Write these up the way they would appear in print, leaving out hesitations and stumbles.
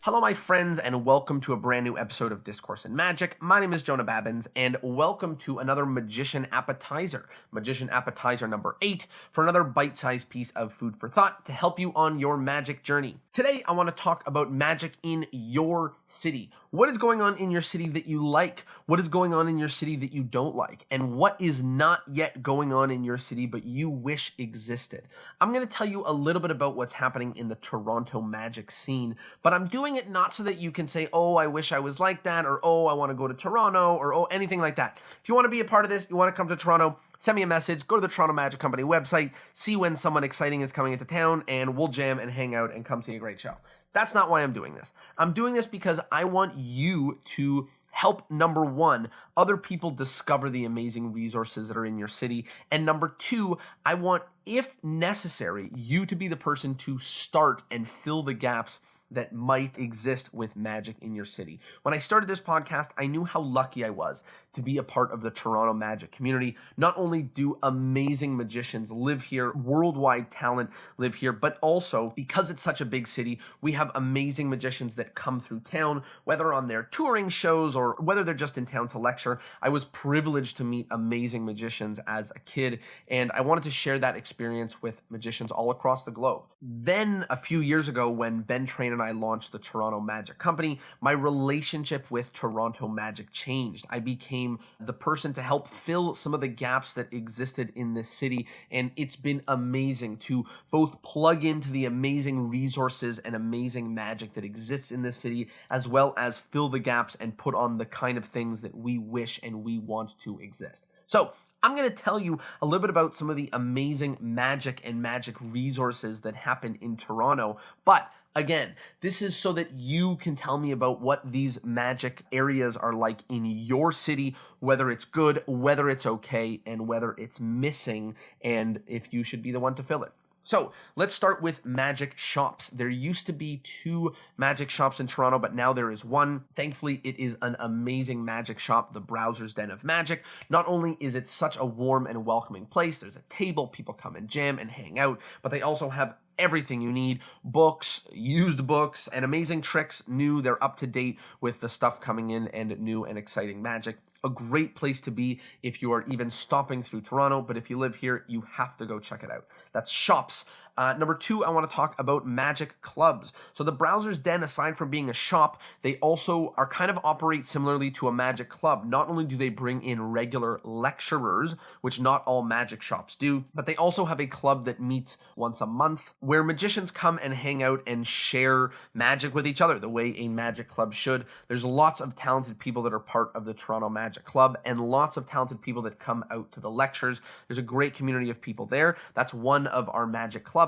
Hello, my friends, and welcome to a brand new episode of Discourse in Magic. My name is Jonah Babbins, and welcome to another Magician Appetizer. Magician Appetizer number 8 for another bite-sized piece of food for thought to help you on your magic journey. Today, I want to talk about magic in your city. What is going on in your city that you like? What is going on in your city that you don't like? And what is not yet going on in your city but you wish existed? I'm going to tell you a little bit about what's happening in the Toronto magic scene, but I'm doing it not so that you can say, oh, I wish I was like that, or oh, I want to go to Toronto, or oh, anything like that. If you want to be a part of this, you want to come to Toronto, send me a message, go to the Toronto Magic Company website, see when someone exciting is coming into town, and we'll jam and hang out and come see a great show. That's not why I'm doing this. I'm doing this because I want you to help, number one, other people discover the amazing resources that are in your city. And number two, I want, if necessary, you to be the person to start and fill the gaps that might exist with magic in your city. When I started this podcast, I knew how lucky I was to be a part of the Toronto magic community. Not only do amazing magicians live here, worldwide talent live here, but also because it's such a big city, we have amazing magicians that come through town, whether on their touring shows or whether they're just in town to lecture. I was privileged to meet amazing magicians as a kid, and I wanted to share that experience with magicians all across the globe. Then a few years ago, when Ben Train and I launched the Toronto Magic Company, my relationship with Toronto Magic changed. I became the person to help fill some of the gaps that existed in this city, and it's been amazing to both plug into the amazing resources and amazing magic that exists in this city, as well as fill the gaps and put on the kind of things that we wish and we want to exist. So I'm going to tell you a little bit about some of the amazing magic and magic resources that happen in Toronto, but again, this is so that you can tell me about what these magic areas are like in your city, whether it's good, whether it's okay, and whether it's missing, and if you should be the one to fill it. So let's start with magic shops. There used to be 2 magic shops in Toronto, but now there is one. Thankfully, it is an amazing magic shop, the Browser's Den of Magic. Not only is it such a warm and welcoming place, there's a table, people come and jam and hang out, but they also have everything you need, books, used books, and amazing tricks, new. They're up to date with the stuff coming in and new and exciting magic. A great place to be if you are even stopping through Toronto, but if you live here, you have to go check it out. That's shops. Number 2, I want to talk about magic clubs. So the Browser's Den, aside from being a shop, they also are kind of operate similarly to a magic club. Not only do they bring in regular lecturers, which not all magic shops do, but they also have a club that meets once a month where magicians come and hang out and share magic with each other the way a magic club should. There's lots of talented people that are part of the Toronto Magic Club and lots of talented people that come out to the lectures. There's a great community of people there. That's one of our magic clubs.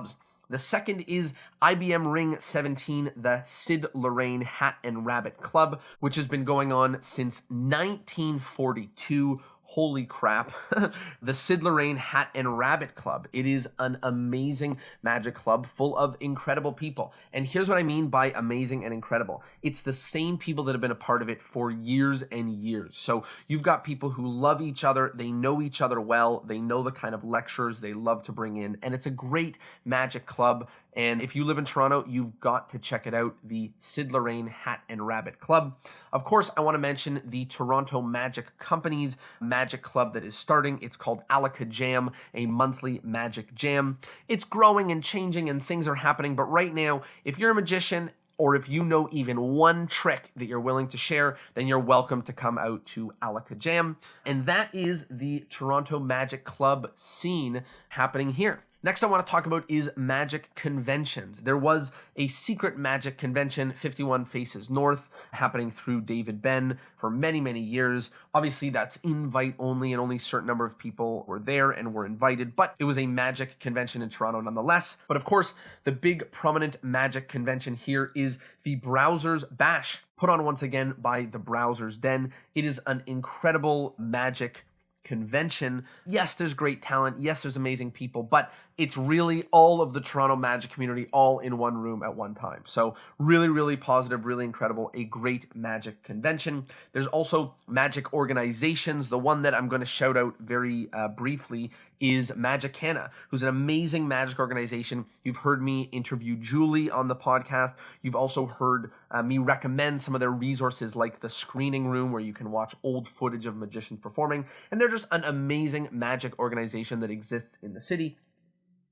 The second is IBM Ring 17, the Sid Lorraine Hat and Rabbit Club, which has been going on since 1942. Holy crap. The Sid Lorraine Hat and Rabbit Club. It is an amazing magic club full of incredible people. And here's what I mean by amazing and incredible. It's the same people that have been a part of it for years and years. So you've got people who love each other, they know each other well, they know the kind of lecturers they love to bring in, and it's a great magic club. And if you live in Toronto, you've got to check it out, the Sid Lorraine Hat and Rabbit Club. Of course, I want to mention the Toronto Magic Company's magic club that is starting. It's called Alaka Jam, a monthly magic jam. It's growing and changing and things are happening, but right now, if you're a magician or if you know even one trick that you're willing to share, then you're welcome to come out to Alaka Jam. And that is the Toronto Magic Club scene happening here. Next I want to talk about is magic conventions. There was a secret magic convention, 51 Faces North, happening through David Ben for many, many years. Obviously, that's invite only, and only a certain number of people were there and were invited, but it was a magic convention in Toronto nonetheless. But of course, the big prominent magic convention here is the Browser's Bash, put on once again by the Browser's Den. It is an incredible magic convention. Yes, there's great talent. Yes, there's amazing people, but it's really all of the Toronto magic community all in one room at one time. So really, really positive, really incredible, a great magic convention. There's also magic organizations. The one that I'm going to shout out very briefly is Magicana, who's an amazing magic organization. You've heard me interview Julie on the podcast. You've also heard me recommend some of their resources like the screening room where you can watch old footage of magicians performing. And they're just an amazing magic organization that exists in the city.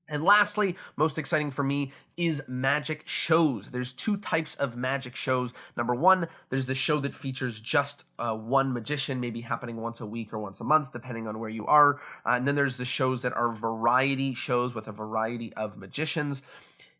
And lastly, most exciting for me is magic shows. There's two types of magic shows. Number one, there's the show that features just one magician, maybe happening once a week or once a month, depending on where you are. And then there's the shows that are variety shows with a variety of magicians.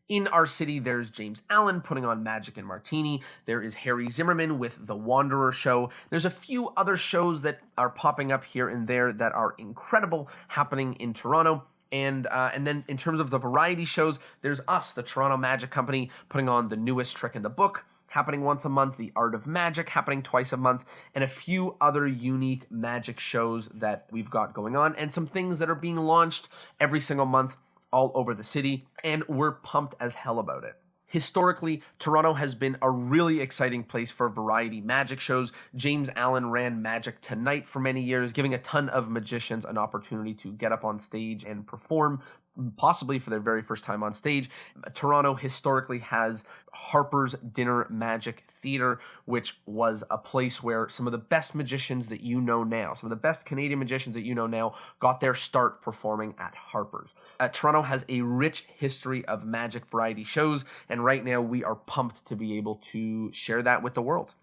In our city, there's James Allen putting on Magic and Martini. There is Harry Zimmerman with The Wanderer Show. There's a few other shows that are popping up here and there that are incredible happening in Toronto. And then in terms of the variety shows, there's us, the Toronto Magic Company, putting on The Newest Trick in the Book, happening once a month, The Art of Magic, happening twice a month, and a few other unique magic shows that we've got going on, and some things that are being launched every single month all over the city, and we're pumped as hell about it. Historically, Toronto has been a really exciting place for variety magic shows. James Allen ran Magic Tonight for many years, giving a ton of magicians an opportunity to get up on stage and perform, possibly for their very first time on stage. Toronto historically has Harper's Dinner Magic Theatre, which was a place where some of the best magicians that you know now, some of the best Canadian magicians that you know now, got their start performing at Harper's. Toronto has a rich history of magic variety shows, and right now we are pumped to be able to share that with the world.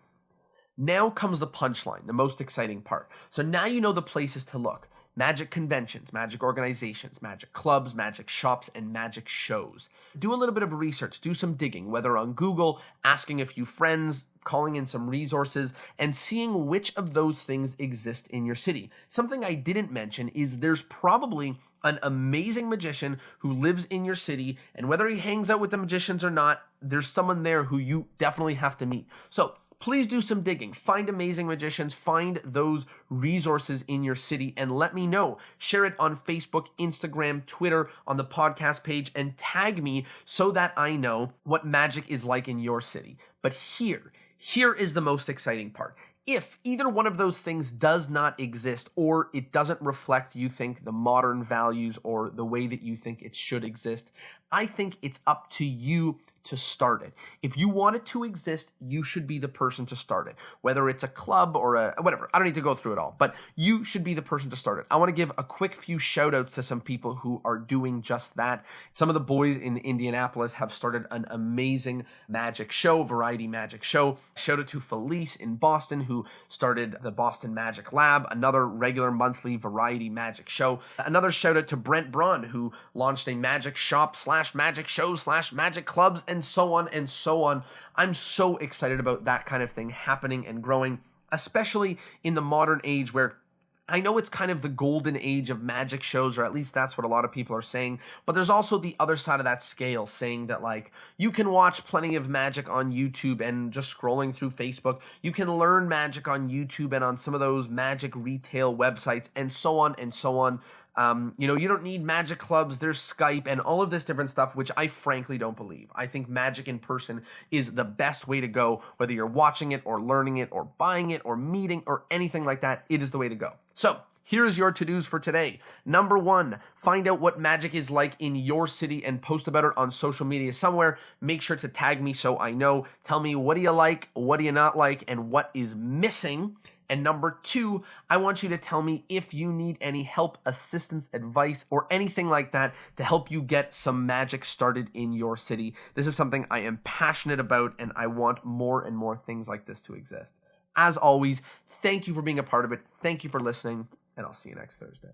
Now comes the punchline, the most exciting part. So now you know the places to look. Magic conventions, magic organizations, magic clubs, magic shops, and magic shows. Do a little bit of research, do some digging, whether on Google, asking a few friends, calling in some resources, and seeing which of those things exist in your city. Something I didn't mention is there's probably an amazing magician who lives in your city, and whether he hangs out with the magicians or not, there's someone there who you definitely have to meet. So please do some digging. Find amazing magicians, find those resources in your city, and let me know. Share it on Facebook, Instagram, Twitter, on the podcast page, and tag me so that I know what magic is like in your city. But here is the most exciting part. If either one of those things does not exist, or it doesn't reflect, you think, the modern values or the way that you think it should exist, I think it's up to you to start it. If you want it to exist, you should be the person to start it. Whether it's a club or a whatever, I don't need to go through it all, but you should be the person to start it. I want to give a quick few shout outs to some people who are doing just that. Some of the boys in Indianapolis have started an amazing magic show, variety magic show. Shout out to Felice in Boston, who started the Boston Magic Lab, another regular monthly variety magic show. Another shout out to Brent Braun, who launched a magic shop / magic show / magic clubs, and so on and so on. I'm so excited about that kind of thing happening and growing, especially in the modern age where I know it's kind of the golden age of magic shows, or at least that's what a lot of people are saying, but there's also the other side of that scale saying that, like, you can watch plenty of magic on YouTube and just scrolling through Facebook. You can learn magic on YouTube and on some of those magic retail websites, and so on and so on. You don't need magic clubs, there's Skype and all of this different stuff, which I frankly don't believe. I think magic in person is the best way to go, whether you're watching it or learning it or buying it or meeting or anything like that, it is the way to go. So here's your to-dos for today. Number 1, find out what magic is like in your city and post about it on social media somewhere. Make sure to tag me so I know. Tell me, what do you like, what do you not like, and what is missing. And number 2, I want you to tell me if you need any help, assistance, advice, or anything like that to help you get some magic started in your city. This is something I am passionate about, and I want more and more things like this to exist. As always, thank you for being a part of it. Thank you for listening, and I'll see you next Thursday.